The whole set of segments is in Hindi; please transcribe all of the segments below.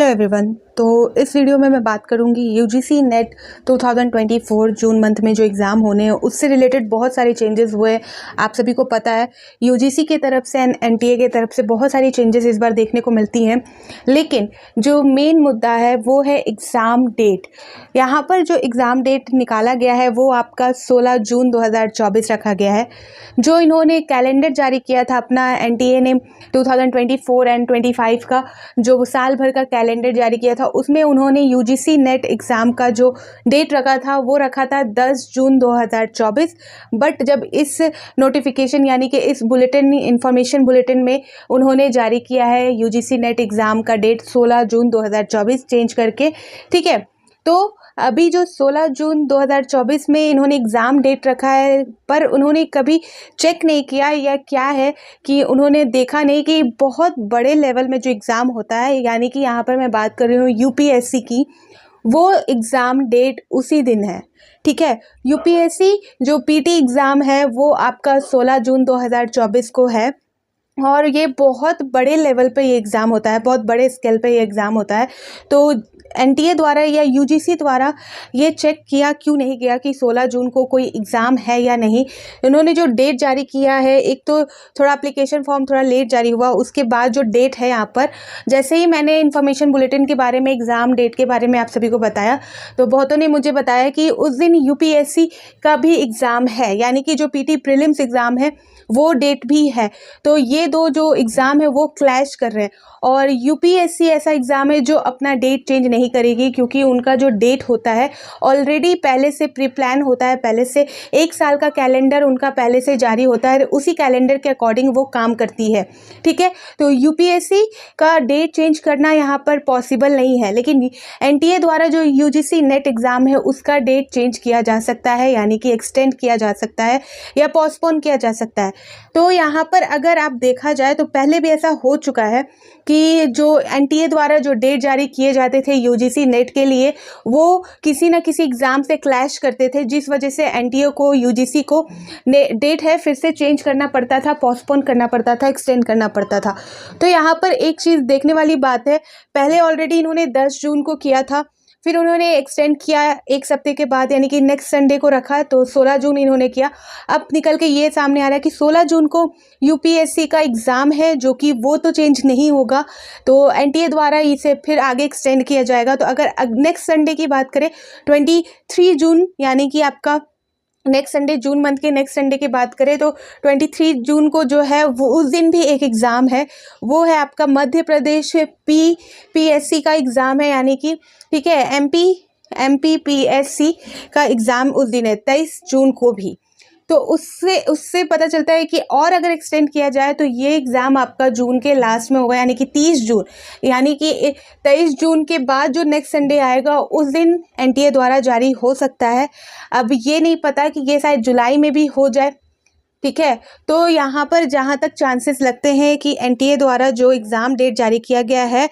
एवरीवन। तो इस वीडियो में मैं बात करूंगी यूजीसी नेट 2024 जून मंथ में जो एग्ज़ाम होने हैं उससे रिलेटेड बहुत सारे चेंजेस हुए। आप सभी को पता है यूजीसी की तरफ से एंड एनटीए की तरफ से बहुत सारी चेंजेस इस बार देखने को मिलती हैं, लेकिन जो मेन मुद्दा है वो है एग्ज़ाम डेट। यहाँ पर जो एग्ज़ाम डेट निकाला गया है वो आपका 16 जून 2024 रखा गया है। जो इन्होंने कैलेंडर जारी किया था अपना एनटीए ने 2024 एंड 25 का जो साल भर का कैलेंडर जारी किया था उसमें उन्होंने यूजीसी नेट एग्ज़ाम का जो डेट रखा था वो रखा था 10 जून 2024। बट जब इस नोटिफिकेशन यानी कि इस बुलेटिन इंफॉर्मेशन बुलेटिन में उन्होंने जारी किया है यूजीसी नेट एग्ज़ाम का डेट 16 जून 2024 चेंज करके, ठीक है। तो अभी जो 16 जून 2024 में इन्होंने एग्ज़ाम डेट रखा है, पर उन्होंने कभी चेक नहीं किया या क्या है कि उन्होंने देखा नहीं कि बहुत बड़े लेवल में जो एग्ज़ाम होता है, यानी कि यहाँ पर मैं बात कर रही हूँ यूपीएससी की, वो एग्ज़ाम डेट उसी दिन है, ठीक है। यूपीएससी जो पीटी एग्ज़ाम है वो आपका 16 जून 2024 को है और ये बहुत बड़े लेवल पे ये एग्ज़ाम होता है, बहुत बड़े स्केल पे ये एग्ज़ाम होता है। तो एनटीए द्वारा या यूजीसी द्वारा ये चेक किया क्यों नहीं गया कि 16 जून को कोई एग्ज़ाम है या नहीं। इन्होंने जो डेट जारी किया है, एक तो थोड़ा एप्लीकेशन फॉर्म थोड़ा लेट जारी हुआ, उसके बाद जो डेट है यहाँ पर, जैसे ही मैंने इन्फॉर्मेशन बुलेटिन के बारे में एग्ज़ाम डेट के बारे में आप सभी को बताया तो बहुतों ने मुझे बताया कि उस दिन यूपीएससी का भी एग्ज़ाम है, यानी कि जो पीटी प्रीलिम्स एग्ज़ाम है वो डेट भी है। तो ये दो जो एग्ज़ाम है वो क्लैश कर रहे हैं और यूपीएससी ऐसा एग्ज़ाम है जो अपना डेट चेंज नहीं करेगी, क्योंकि उनका जो डेट होता है ऑलरेडी पहले से प्री प्लान होता है, पहले से एक साल का कैलेंडर उनका पहले से जारी होता है, उसी कैलेंडर के अकॉर्डिंग वो काम करती है, ठीक है। तो यूपीएससी का डेट चेंज करना यहाँ पर पॉसिबल नहीं है, लेकिन एनटीए द्वारा जो यूजीसी नेट एग्ज़ाम है उसका डेट चेंज किया जा सकता है, यानी कि एक्सटेंड किया जा सकता है या पोस्टपोन किया जा सकता है। तो यहाँ पर अगर आप देखा जाए तो पहले भी ऐसा हो चुका है कि जो एनटीए द्वारा जो डेट जारी किए जाते थे यूजीसी नेट के लिए वो किसी न किसी एग्ज़ाम से क्लैश करते थे, जिस वजह से एनटीए को यूजीसी को डेट है फिर से चेंज करना पड़ता था, पोस्टपोन करना पड़ता था, एक्सटेंड करना पड़ता था। तो यहाँ पर एक चीज़ देखने वाली बात है, पहले ऑलरेडी इन्होंने 10 जून को किया था, फिर उन्होंने एक्सटेंड किया एक हफ्ते के बाद, यानी कि नेक्स्ट संडे को रखा, तो 16 जून इन्होंने किया। अब निकल के ये सामने आ रहा है कि 16 जून को यूपीएससी का एग्ज़ाम है, जो कि वो तो चेंज नहीं होगा, तो एनटीए द्वारा इसे फिर आगे एक्सटेंड किया जाएगा। तो अगर नेक्स्ट संडे की बात करें 23 जून, यानी कि आपका नेक्स्ट संडे, जून मंथ के नेक्स्ट संडे की बात करें तो 23 जून को जो है वो उस दिन भी एक एग्ज़ाम है, वो है आपका मध्य प्रदेश पीएससी का एग्ज़ाम है, यानी कि ठीक है एमपीपीएससी का एग्ज़ाम उस दिन है 23 जून को भी। तो उससे पता चलता है कि और अगर एक्सटेंड किया जाए तो ये एग्ज़ाम आपका जून के लास्ट में होगा, यानी कि 30 जून, यानी कि 23 जून के बाद जो नेक्स्ट संडे आएगा उस दिन एनटीए द्वारा जारी हो सकता है। अब ये नहीं पता कि ये शायद जुलाई में भी हो जाए, ठीक है। तो यहाँ पर जहाँ तक चांसेस लगते हैं कि एनटीए द्वारा जो एग्ज़ाम डेट जारी किया गया है,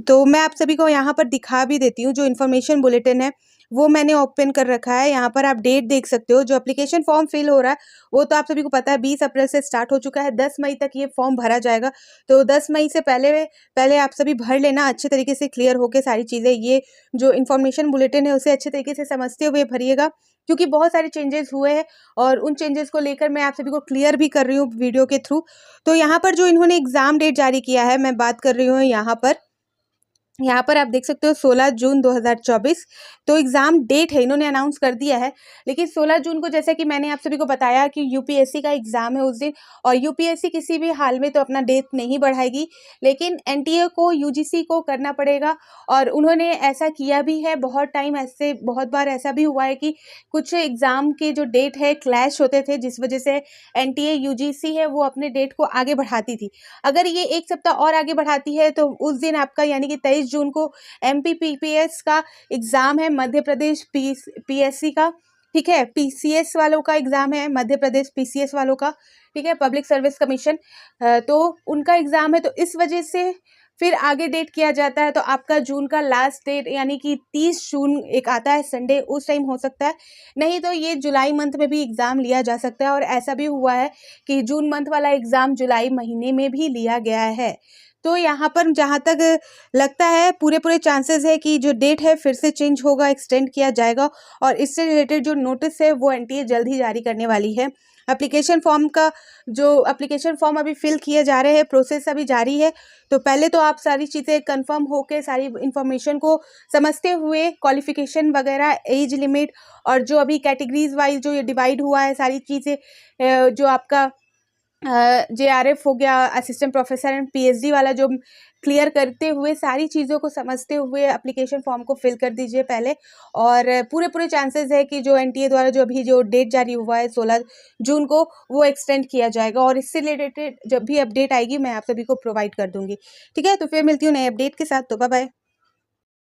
तो मैं आप सभी को यहाँ पर दिखा भी देती हूँ। जो इन्फॉर्मेशन बुलेटिन है वो मैंने ओपन कर रखा है, यहाँ पर आप डेट देख सकते हो। जो एप्लीकेशन फॉर्म फिल हो रहा है वो तो आप सभी को पता है 20 अप्रैल से स्टार्ट हो चुका है, 10 मई तक ये फॉर्म भरा जाएगा। तो 10 मई से पहले आप सभी भर लेना, अच्छे तरीके से क्लियर होकर सारी चीज़ें, ये जो इन्फॉर्मेशन बुलेटिन है उसे अच्छे तरीके से समझते हुए भरिएगा, क्योंकि बहुत सारे चेंजेस हुए हैं और उन चेंजेस को लेकर मैं आप सभी को क्लियर भी कर रही हूँ वीडियो के थ्रू। तो यहाँ पर जो इन्होंने एग्ज़ाम डेट जारी किया है, मैं बात कर रही हूँ यहाँ पर आप देख सकते हो 16 जून 2024। तो एग्ज़ाम डेट है, इन्होंने अनाउंस कर दिया है, लेकिन 16 जून को जैसे कि मैंने आप सभी को बताया कि यूपीएससी का एग्ज़ाम है उस दिन, और यूपीएससी किसी भी हाल में तो अपना डेट नहीं बढ़ाएगी, लेकिन एनटीए को यूजीसी को करना पड़ेगा। और उन्होंने ऐसा किया भी है बहुत टाइम, ऐसे बहुत बार ऐसा भी हुआ है कि कुछ एग्ज़ाम के जो डेट है क्लैश होते थे, जिस वजह से एनटीए यूजीसी है वो अपने डेट को आगे बढ़ाती थी। अगर ये एक सप्ताह और आगे बढ़ाती है तो उस दिन आपका, यानी कि 23 जून को एमपीपीएस का एग्ज़ाम है, मध्य प्रदेश पीएससी का, ठीक है। पीसीएस वालों का एग्ज़ाम है, मध्य प्रदेश पीसीएस वालों का, ठीक है, पब्लिक सर्विस कमीशन, तो उनका एग्ज़ाम है। तो इस वजह से फिर आगे डेट किया जाता है, तो आपका जून का लास्ट डेट यानी कि 30 जून एक आता है संडे, उस टाइम हो सकता है, नहीं तो ये जुलाई मंथ में भी एग्ज़ाम लिया जा सकता है। और ऐसा भी हुआ है कि जून मंथ वाला एग्ज़ाम जुलाई महीने में भी लिया गया है। तो यहाँ पर जहाँ तक लगता है पूरे चांसेस है कि जो डेट है फिर से चेंज होगा, एक्सटेंड किया जाएगा और इससे रिलेटेड जो नोटिस है वो एनटीए जल्द ही जारी करने वाली है। एप्लीकेशन फॉर्म अभी फिल किए जा रहे हैं, प्रोसेस अभी जारी है। तो पहले तो आप सारी चीज़ें कंफर्म होके सारी इन्फॉर्मेशन को समझते हुए क्वालिफिकेशन वगैरह, एज लिमिट और जो अभी कैटेगरीज वाइज जो ये डिवाइड हुआ है सारी चीज़ें, जो आपका JRF हो गया, असिस्टेंट प्रोफेसर एंड PhD वाला, जो क्लियर करते हुए सारी चीज़ों को समझते हुए एप्लीकेशन फॉर्म को फिल कर दीजिए पहले। और पूरे चांसेस है कि जो एनटीए द्वारा जो अभी जो डेट जारी हुआ है 16 जून को, वो एक्सटेंड किया जाएगा और इससे रिलेटेड जब भी अपडेट आएगी मैं आप सभी को प्रोवाइड कर दूंगी। ठीक है, तो फिर मिलती हूँ नए अपडेट के साथ। तो बाय बाय।